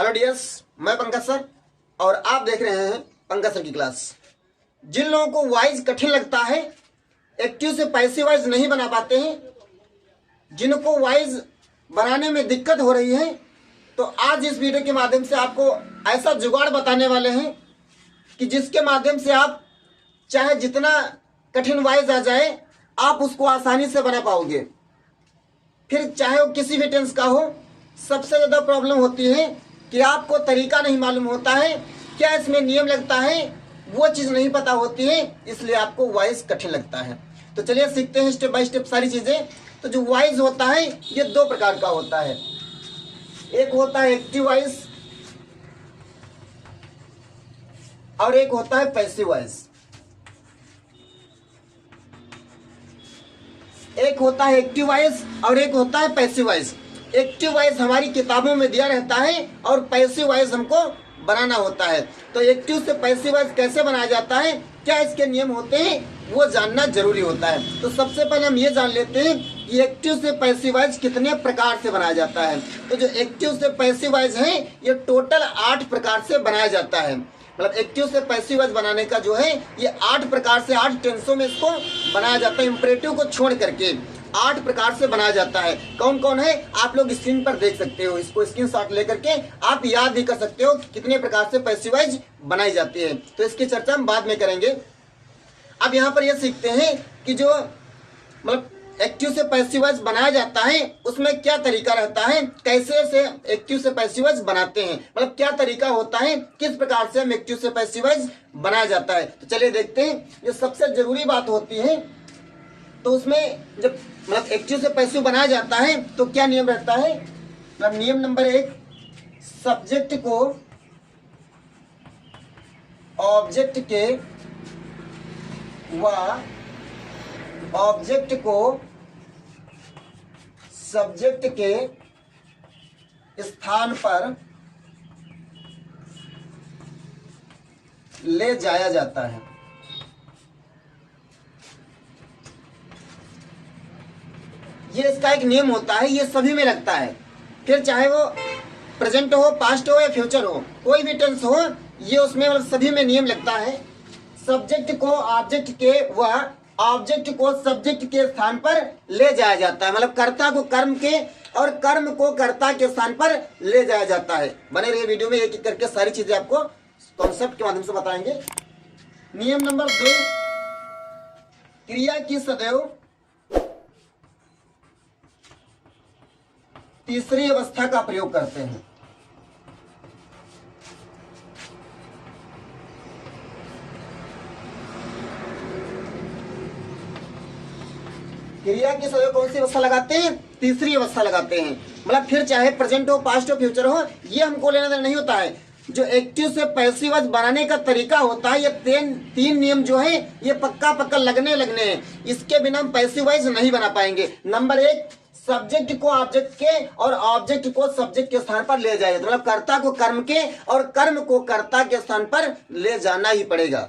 Hello dears, मैं Pankaj sir और आप देख रहे हैं पंकज सर की क्लास। जिन लोगों को वाइज कठिन लगता है, एक्टिव से पैसिव वाइज नहीं बना पाते हैं, जिनको वाइज बनाने में दिक्कत हो रही है, तो आज इस वीडियो के माध्यम से आपको ऐसा जुगाड़ बताने वाले हैं कि जिसके माध्यम से आप चाहे जितना कठिन वाइज आ जाए, आप उसको आसानी से बना पाओगे। फिर चाहे वो किसी भी टेंस का हो, सबसे ज़्यादा प्रॉब्लम होती है कि आपको तरीका नहीं मालूम होता है, क्या इसमें नियम लगता है, वो चीज़ नहीं पता होती है, इसलिए आपको वाइज कठिन लगता है। तो चलिए सीखते हैं स्टेप बाय स्टेप सारी चीज़ें। तो जो वाइज होता है ये दो प्रकार का होता है, एक होता है एक्टिव वाइज और एक होता है पैसिव वाइज। एक होता है एक्टिव वाइज और एक होता है पैसिव वाइज। एक्टिव वाइज हमारी किताबों में दिया रहता है और पैसिव वाइज हमको बनाना होता है। तो एक्टिव से पैसिव वाइज कैसे बनाया जाता है, क्या इसके नियम होते हैं, वो जानना जरूरी होता है। तो सबसे पहले हम ये जान लेते हैं कि एक्टिव से पैसिव वाइज कितने प्रकार से बनाया जाता है। तो जो एक्टिव से पैसिव वाइज है ये टोटल 8 प्रकार से बनाया जाता है। मतलब एक्टिव से पैसिव वाइज बनाने का जो है ये 8 प्रकार से 8 टेंसों में इसको बनाया जाता है। इंपरेटिव को छोड़ करके 8 प्रकार से बनाया जाता है। कौन कौन है आप लोग स्क्रीन पर देख सकते हो, इसको स्क्रीनशॉट लेकर के आप याद भी कर सकते हो कि कितने प्रकार से पैसिव वाइज बनाई जाती है। तो इसकी चर्चा हम बाद में करेंगे। अब यहाँ पर यह सीखते हैं कि जो मतलब एक्टिव से पैसिव वाइज बनाया जाता है उसमें क्या तरीका रहता है, कैसे से एक्टिव से पैसिव वाइज बनाते हैं, मतलब क्या तरीका होता है, किस प्रकार से हम एक्टिव से पैसिव वाइज बनाया जाता है। तो चलिए देखते हैं। जो सबसे जरूरी बात होती है तो उसमें जब मतलब एक्टिव से पैसिव बनाया जाता है तो क्या नियम रहता है। मतलब नियम नंबर 1, सब्जेक्ट को ऑब्जेक्ट के व ऑब्जेक्ट को सब्जेक्ट के स्थान पर ले जाया जाता है। ये इसका एक नियम होता है, ये सभी में लगता है। फिर चाहे वो प्रेजेंट हो, पास्ट हो या फ्यूचर हो, कोई भी टेंस हो, ये उसमें मतलब सभी में नियम लगता है। सब्जेक्ट को ऑब्जेक्ट के व ऑब्जेक्ट को सब्जेक्ट के स्थान पर ले जाया जाता है। मतलब कर्ता को कर्म के और कर्म को कर्ता के स्थान पर ले जाया जाता है। बने रहिए वीडियो में, एक एक करके सारी चीजें आपको कॉन्सेप्ट के माध्यम से बताएंगे। नियम नंबर 2, क्रिया की सदैव तीसरी अवस्था का प्रयोग करते हैं। क्रिया की सदैव कौन सी अवस्था लगाते हैं, तीसरी अवस्था लगाते हैं। मतलब फिर चाहे प्रेजेंट हो, पास्ट हो, फ्यूचर हो, ये हमको लेना देना नहीं होता है। जो एक्टिव से पैसिव वाइज बनाने का तरीका होता है, ये तीन नियम जो है ये पक्का पक्का लगने हैं। इसके बिना हम पैसिव वाइज नहीं बना पाएंगे। नंबर 1, सब्जेक्ट को ऑब्जेक्ट के और ऑब्जेक्ट को सब्जेक्ट के स्थान पर ले जाए। मतलब कर्ता को कर्म के और कर्म को कर्ता के स्थान पर ले जाना ही पड़ेगा।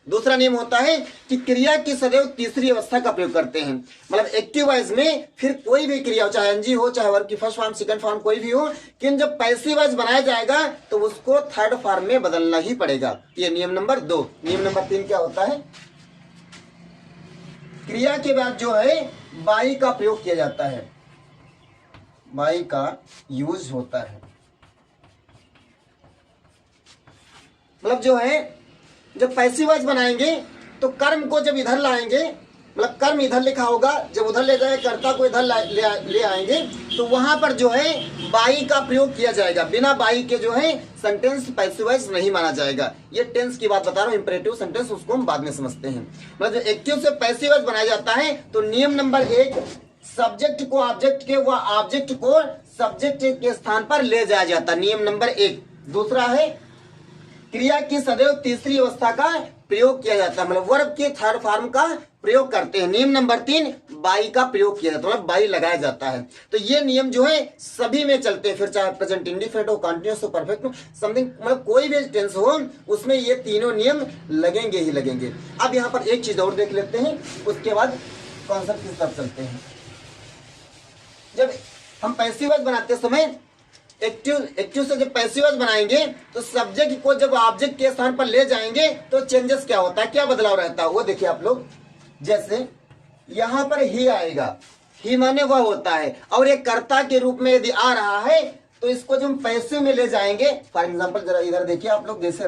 दूसरा नियम होता है कि क्रिया की सदैव तीसरी अवस्था का प्रयोग करते हैं। मतलब एक्टिव वाइज में फिर कोई भी क्रिया हो, चाहे एनजी हो, चाहे वर्ब की फर्स्ट फॉर्म, सेकंड फॉर्म, कोई भी हो, लेकिन जब पैसिव वाइज बनाया जाएगा तो उसको थर्ड फॉर्म में बदलना ही पड़ेगा। ये नियम नंबर 2। नियम नंबर 3 क्या होता है, क्रिया के बाद जो है बाई का प्रयोग किया जाता है, बाई का यूज होता है। मतलब जो है जब पैसिव वाइज बनाएंगे तो कर्म को जब इधर लाएंगे, मतलब कर्म इधर लिखा होगा, जब उधर ले जाए कर्ता को इधर ले आएंगे तो वहां पर जो है बाई का प्रयोग किया जाएगा। बिना बाई के जो है सेंटेंस पैसिव वाइज नहीं माना जाएगा। ये टेंस की बात बता रहा हूँ, इंपरेटिव सेंटेंस उसको हम बाद में समझते हैं। मतलब जो एक्टिव से पैसिव वाइज बनाया जाता है तो नियम नंबर 1, सब्जेक्ट को ऑब्जेक्ट के व ऑब्जेक्ट को सब्जेक्ट के स्थान पर ले जाया जाता है, नियम नंबर 1। दूसरा है क्रिया की सदैव तीसरी अवस्था का प्रयोग किया जाता है। मतलब वर्ब के थर्ड फॉर्म का प्रयोग करते हैं। नियम नंबर 3, बाई का प्रयोग किया जाता है, मतलब बाई लगाया जाता है। तो ये नियम जो है सभी में चलते हैं, फिर चाहे प्रेजेंट इंडिफिनिट हो, कॉन्टिन्यूअस हो, परफेक्ट हो, समथिंग, मतलब कोई भी टेंस हो उसमें ये तीनों नियम लगेंगे ही लगेंगे। अब यहाँ पर एक चीज और देख लेते हैं, उसके बाद कॉन्सेप्ट की तरफ चलते हैं। जब हम पैसिव वॉइस बनाते समय एक्टिव से जब पैसिव वॉइस बनाएंगे तो सब्जेक्ट को जब ऑब्जेक्ट के स्थान पर ले जाएंगे तो चेंजेस क्या होता है, क्या बदलाव रहता है वो देखिए आप लोग। जैसे यहां पर ही आएगा, ही माने वह होता है, और एक कर्ता के रूप में यदि आ रहा है तो इसको जब हम पैसिव में ले जाएंगे, फॉर एग्जाम्पल जरा इधर देखिए आप लोग, जैसे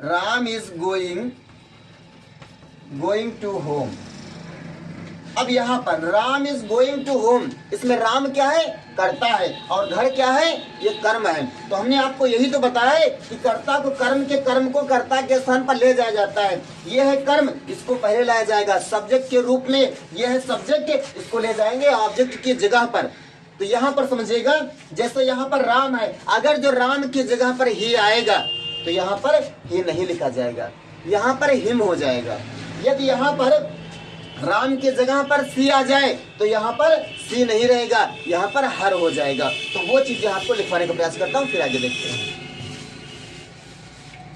Ram is going to home. अब यहां पर Ram is going to home, इसमें राम क्या है, कर्ता है, और घर क्या है, ये कर्म है। तो हमने आपको यही तो बताया है कि कर्ता को कर्म को कर्ता के स्थान पर ले जाया जाता है। ये है कर्म, इसको पहले लाया जाएगा सब्जेक्ट के रूप में, ये है सब्जेक्ट, इसको ले जाएंगे ऑब्जेक्ट की जगह पर। तो यहाँ पर समझिएगा, जैसे यहाँ पर राम है, अगर जो राम की जगह पर ही आएगा तो यहाँ पर ही नहीं लिखा जाएगा, यहाँ पर हिम हो जाएगा। यदि यहाँ पर राम की जगह पर सी आ जाए तो यहाँ पर सी नहीं रहेगा, यहाँ पर हर हो जाएगा। तो वो चीजें आपको लिखवाने का प्रयास करता हूँ, फिर आगे देखते हैं।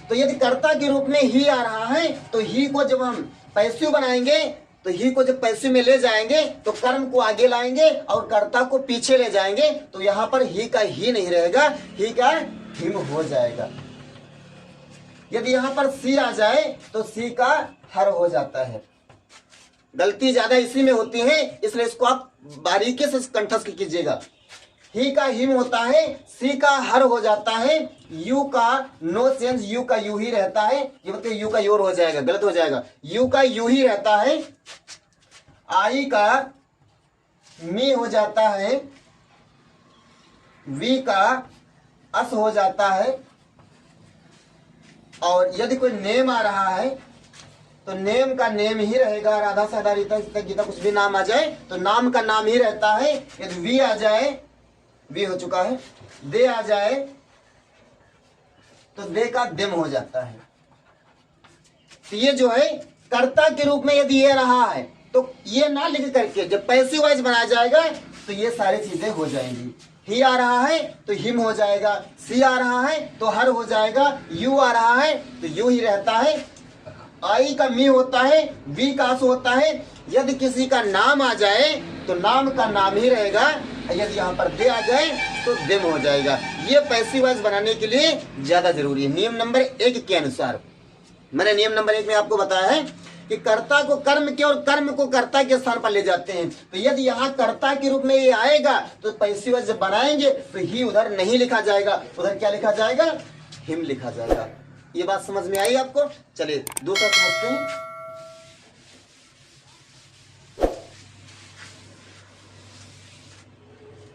तो यदि कर्ता के रूप में ही आ रहा है तो ही को जब हम पैसिव बनाएंगे, तो ही को जब पैसिव में ले जाएंगे तो कर्म को आगे लाएंगे और कर्ता को पीछे ले जाएंगे, तो यहाँ पर ही का ही नहीं रहेगा, ही का हिम हो जाएगा। यदि यहाँ पर सी आ जाए तो सी का हर हो जाता है। गलती ज्यादा इसी में होती है, इसलिए इसको आप बारीकी से कंठस्थ कीजिएगा। ही का हिम होता है, सी का हर हो जाता है, यू का नो चेंज, यू का यू ही रहता है, ये मतलब यू का योर हो जाएगा, गलत हो जाएगा, यू का यू ही रहता है, आई का मी हो जाता है, वी का अस हो जाता है, और यदि कोई नेम आ रहा है तो नेम का नेम ही रहेगा, राधा साधा रीता गीता कुछ भी नाम आ जाए तो नाम का नाम ही रहता है। यदि वी आ जाए, वी हो चुका है, दे आ जाए तो दे का देम हो जाता है। तो ये जो है कर्ता के रूप में यदि ये रहा है तो ये ना लिख करके जब पैसिव वॉइस बनाया जाएगा तो ये सारी चीजें हो जाएंगी। ही आ रहा है तो हिम हो जाएगा, सी आ रहा है तो हर हो जाएगा, यू आ रहा है तो यू ही रहता है, आई का मी होता है, वी का अस होता है। यदि किसी का नाम आ जाए तो नाम का नाम ही रहेगा, यदि यहाँ पर दे आ जाए तो देम हो जाएगा। ये पैसिव वॉइस बनाने के लिए ज्यादा जरूरी है। नियम नंबर 1 के अनुसार, मैंने नियम नंबर 1 में आपको बताया है कि कर्ता को कर्म के और कर्म को कर्ता के स्थान पर ले जाते हैं। तो यदि यहाँ कर्ता के रूप में ये आएगा तो पैसिव वॉइस जब बनाएंगे तो ही उधर नहीं लिखा जाएगा, उधर क्या लिखा जाएगा, हिम लिखा जाएगा। ये बात समझ में आई आपको? चलिए दूसरा समझते हैं।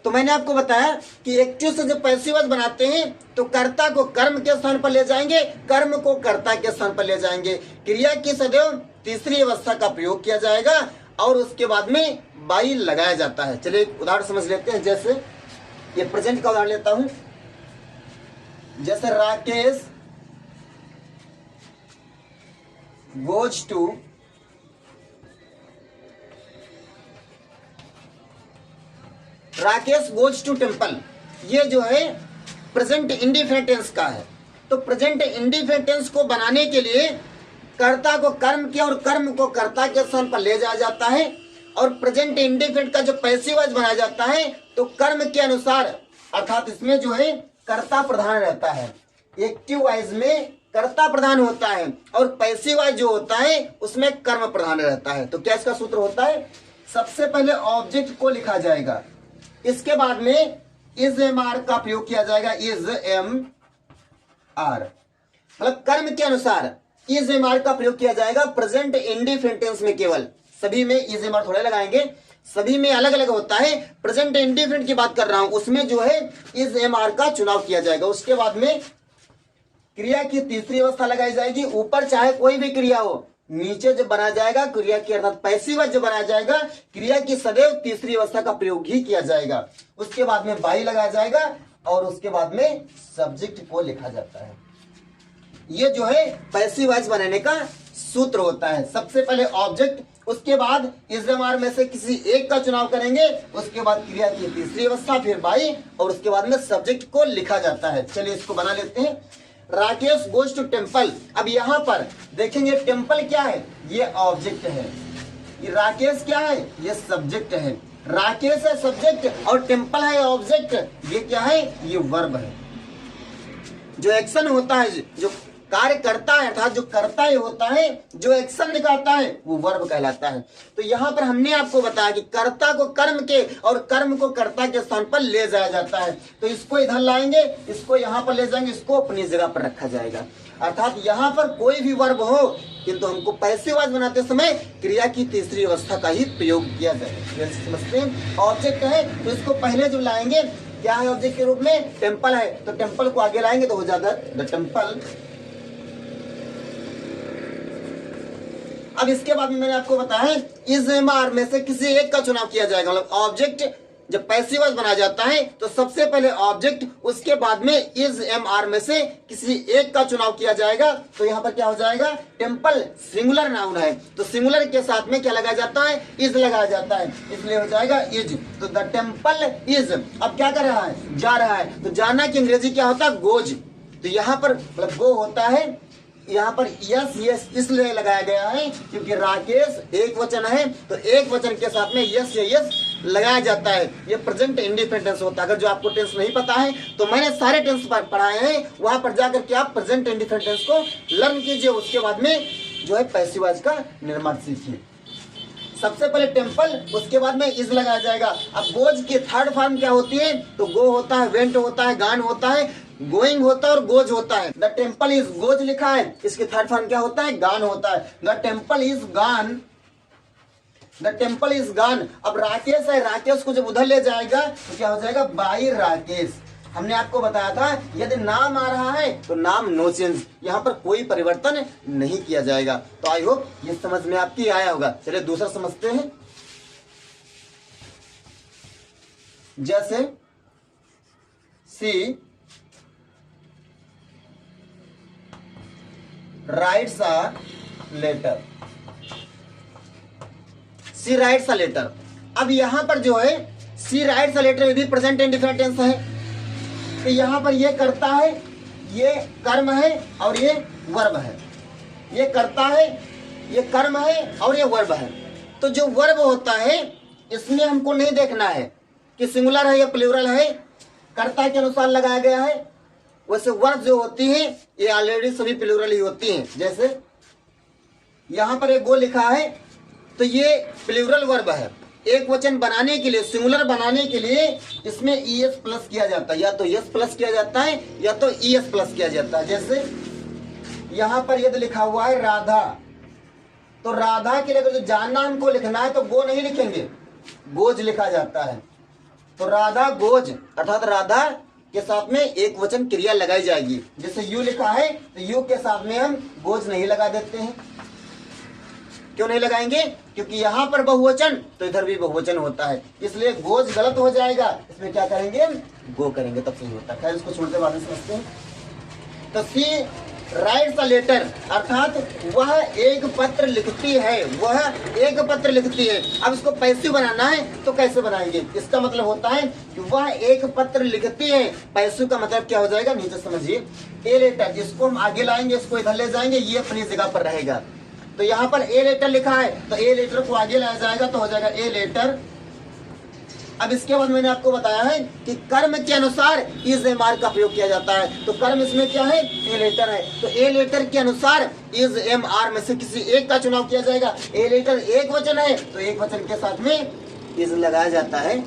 तो मैंने आपको बताया कि एक्टिव से जब पैसिव वॉइस बनाते हैं तो कर्ता को कर्म के स्थान पर ले जाएंगे, कर्म को कर्ता के स्थान पर ले जाएंगे। क्रिया की सदैव तीसरी अवस्था का प्रयोग किया जाएगा और उसके बाद में बाई लगाया जाता है। चलिए उदाहरण समझ लेते हैं। जैसे ये प्रेजेंट का उदाहरण लेता हूं, जैसे राकेश गोज टू टेम्पल, ये जो है प्रेजेंट इंडिफिनिट टेंस का है। तो प्रेजेंट इंडिफिनिट टेंस को बनाने के लिए कर्ता को कर्म के और कर्म को कर्ता के स्थान पर ले जाया जाता है, और प्रेजेंट इंडिफिनिट का जो पैसिव वॉइस बनाया जाता है तो कर्म के अनुसार, अर्थात इसमें जो है कर्ता प्रधान रहता है। एक्टिव वॉइस में कर्ता प्रधान होता है और पैसिव वॉइस जो होता है उसमें कर्म प्रधान रहता है। तो क्या इसका सूत्र होता है, सबसे पहले ऑब्जेक्ट को लिखा जाएगा, इसके बाद में इज एम आर का प्रयोग किया जाएगा, इज एम आर, मतलब कर्म के अनुसार इज एम आर का प्रयोग किया जाएगा। प्रेजेंट इंडिफिनिट टेंस में केवल, सभी में इज एम आर थोड़े लगाएंगे, सभी में अलग अलग होता है। प्रेजेंट इंडिफिनिट की बात कर रहा हूं, उसमें जो है इज एम आर का चुनाव किया जाएगा। उसके बाद में क्रिया की तीसरी अवस्था लगाई जाएगी। ऊपर चाहे कोई भी क्रिया हो, नीचे जब बनाया जाएगा क्रिया की अर्थात पैसिव वॉइस जो बनाया जाएगा, क्रिया की सदैव तीसरी अवस्था का प्रयोग ही किया जाएगा। उसके बाद में बाई लगाया जाएगा और उसके बाद में सब्जेक्ट को लिखा जाता है। ये जो है पैसिव वॉइस बनाने का सूत्र होता है। सबसे पहले ऑब्जेक्ट, उसके बाद इज एम आर में से किसी एक का चुनाव करेंगे, उसके बाद क्रिया की तीसरी अवस्था, फिर बाई, और उसके बाद में सब्जेक्ट को लिखा जाता है। चलिए इसको बना लेते हैं। Rakesh goes to temple. अब यहां पर देखेंगे टेम्पल क्या है, ये ऑब्जेक्ट है, ये राकेश क्या है, ये सब्जेक्ट है। राकेश है सब्जेक्ट और टेम्पल है ऑब्जेक्ट। ये क्या है? ये वर्ब है। जो एक्शन होता है, जो कार्य करता है, अर्थात जो करता है होता है, जो एक्शन दिखाता है वो वर्ब कहलाता है। तो यहाँ पर हमने आपको बताया कि कर्ता को कर्म के और कर्म को कर्ता के स्थान पर ले जाया जाता है। तो इसको इधर लाएंगे, इसको यहाँ पर ले जाएंगे, इसको अपनी जगह पर रखा जाएगा। अर्थात यहाँ पर कोई भी वर्ब हो किंतु हमको पैसिव वॉइस बनाते समय क्रिया की तीसरी अवस्था का ही प्रयोग किया जाए। समझते हैं? ऑब्जेक्ट है तो इसको पहले जो लाएंगे क्या है ऑब्जेक्ट के रूप में? टेम्पल है, तो टेम्पल को आगे लाएंगे तो हो जाता है द टेम्पल। अब इसके बाद में मैंने आपको बताया इज एम आर में से किसी एक का चुनाव किया जाएगा। मतलब ऑब्जेक्ट जब पैसिव वॉइस बना जाता है तो सबसे पहले ऑब्जेक्ट, उसके बाद में इज एम आर में से किसी एक का चुनाव किया जाएगा। तो यहाँ पर क्या हो जाएगा? टेम्पल सिंगुलर नाउन है तो सिंगुलर के साथ में क्या लगाया जाता है? इज लगाया जाता है, इसलिए हो जाएगा इज। तो द टेम्पल इज। अब क्या कर रहा है? जा रहा है। तो जाना की अंग्रेजी क्या होता है? गोज। तो यहाँ पर मतलब गो होता है, यहाँ पर यस यस इसलिए लगाया गया है क्योंकि राकेश एक वचन है तो एक वचन के साथ में यस या यस लगाया जाता है। ये प्रेजेंट इंडिफरेंट टेंस होता है। अगर जो आपको टेंस नहीं पता है तो मैंने सारे टेंस पढ़ाए हैं, वहां पर जाकर के आप प्रेजेंट इंडिफरेंट टेंस को लर्न कीजिए। उसके बाद में जो है पैसिव वॉइस का निर्माण सीखिए। सबसे पहले टेम्पल, उसके बाद में इज लगाया जाएगा। अब गोज की थर्ड फॉर्म क्या होती है? तो गो होता है, वेंट होता है, गान होता है, गोइंग होता है और गोज होता है। द टेम्पल इज गोज लिखा है, इसकी थर्ड फॉर्म क्या होता है? गान होता है। द टेम्पल इज गान, द टेम्पल इज गान। अब राकेश है, राकेश को जब उधर ले जाएगा तो क्या हो जाएगा? बाई राकेश। हमने आपको बताया था यदि नाम आ रहा है तो नाम नो चेंज, यहाँ पर कोई परिवर्तन नहीं किया जाएगा। तो आई होप ये समझ में आपकी आया होगा। चलिए दूसरा समझते हैं। जैसे she writes a letter, she writes a letter. अब यहां पर जो है सी राइट्स अ लेटर भी प्रेजेंट इंडिफरेंट टेंस है। तो यहां पर ये करता है, ये कर्म है और ये वर्ब है। ये करता है, ये कर्म है और ये वर्ब है। तो जो वर्ब होता है इसमें हमको नहीं देखना है कि सिंगुलर है या प्लूरल है, कर्ता के अनुसार लगाया गया है। वैसे वर्ब जो होती है ये ऑलरेडी सभी प्लूरल ही होती हैं। जैसे यहां पर एक गो लिखा है तो ये प्लूरल वर्ब है। एक वचन बनाने के लिए, सिंगुलर बनाने के लिए इसमें ईएस प्लस किया जाता है, या तो एस प्लस किया जाता है या तो ईएस प्लस किया जाता है। जैसे यहां पर यदि लिखा हुआ है राधा, तो राधा के लिए अगर जो जानना हमको लिखना है तो गो नहीं लिखेंगे, गोज लिखा जाता है। तो राधा गोज, अर्थात राधा के साथ में एक वचन क्रिया लगाई जाएगी। जैसे यू लिखा है तो यू के साथ में हम गोज नहीं लगा देते हैं। क्यों नहीं लगाएंगे? क्योंकि यहाँ पर बहुवचन तो इधर भी बहुवचन होता है, इसलिए गोज गलत हो जाएगा। इसमें क्या करेंगे? गो करेंगे, तब सही होता है। खैर इसको छोड़ते बाद में समझते हैं। तो सी राइट्स अ लेटर, अर्थात वह एक पत्र लिखती है, वह एक पत्र लिखती है। अब इसको पैसिव बनाना है तो कैसे बनाएंगे? इसका मतलब होता है कि वह एक पत्र लिखती है। पैसिव का मतलब क्या हो जाएगा? नीचे समझिए, ए लेटर। इसको हम आगे लाएंगे, इसको इधर ले जाएंगे, ये अपनी जगह पर रहेगा। तो यहाँ पर ए लेटर लिखा है तो ए लेटर को आगे लाया जाएगा तो हो जाएगा ए लेटर। अब इसके बाद मैंने आपको बताया है कि कर्म के अनुसार इज एम आर का प्रयोग किया जाता है। तो कर्म इसमें क्या है? ए लेटर है। तो ए लेटर के अनुसार इज एम आर में से किसी एक का चुनाव किया जाएगा। ए लेटर एक वचन है तो एक वचन के साथ में इज लगाया जाता है।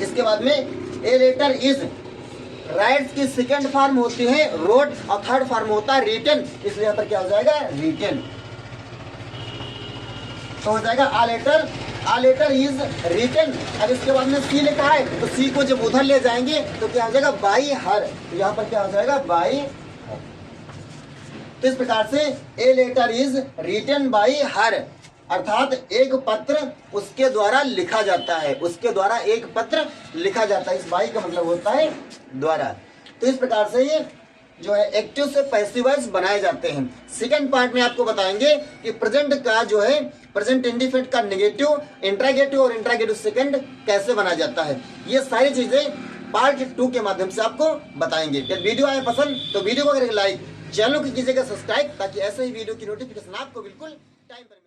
इसके बाद में ए लेटर इज राइट्स की सेकेंड फॉर्म होती है रोट और थर्ड फॉर्म होता है रिटन, इसलिए यहाँ पर क्या हो जाएगा? रिटन। तो हो जाएगा आ लेटर इज रिटन। अब इसके बाद में सी लिखा है तो सी को जब उधर ले जाएंगे तो क्या हो जाएगा? By her. तो यहाँ पर क्या हो जाएगा? By her. तो इस प्रकार से a letter is written by her, अर्थात एक पत्र उसके द्वारा लिखा जाता है, उसके द्वारा एक पत्र लिखा जाता है। इस बाई का मतलब होता है द्वारा। तो इस प्रकार से ये जो है एक्टिव से पैसिव वॉइस बनाए जाते हैं। सेकंड पार्ट में आपको बताएंगे कि प्रेजेंट का जो है प्रेजेंट इंडिफरेंट का नेगेटिव, इंट्रागेटिव और इंट्रागेटिव सेकंड कैसे बनाया जाता है। ये सारी चीजें पार्ट 2 के माध्यम से आपको बताएंगे। यदि वीडियो आए पसंद तो वीडियो को करें लाइक, चैनल को कीजिएगा सब्सक्राइब, ताकि ऐसे ही वीडियो की नोटिफिकेशन आपको बिल्कुल टाइम पर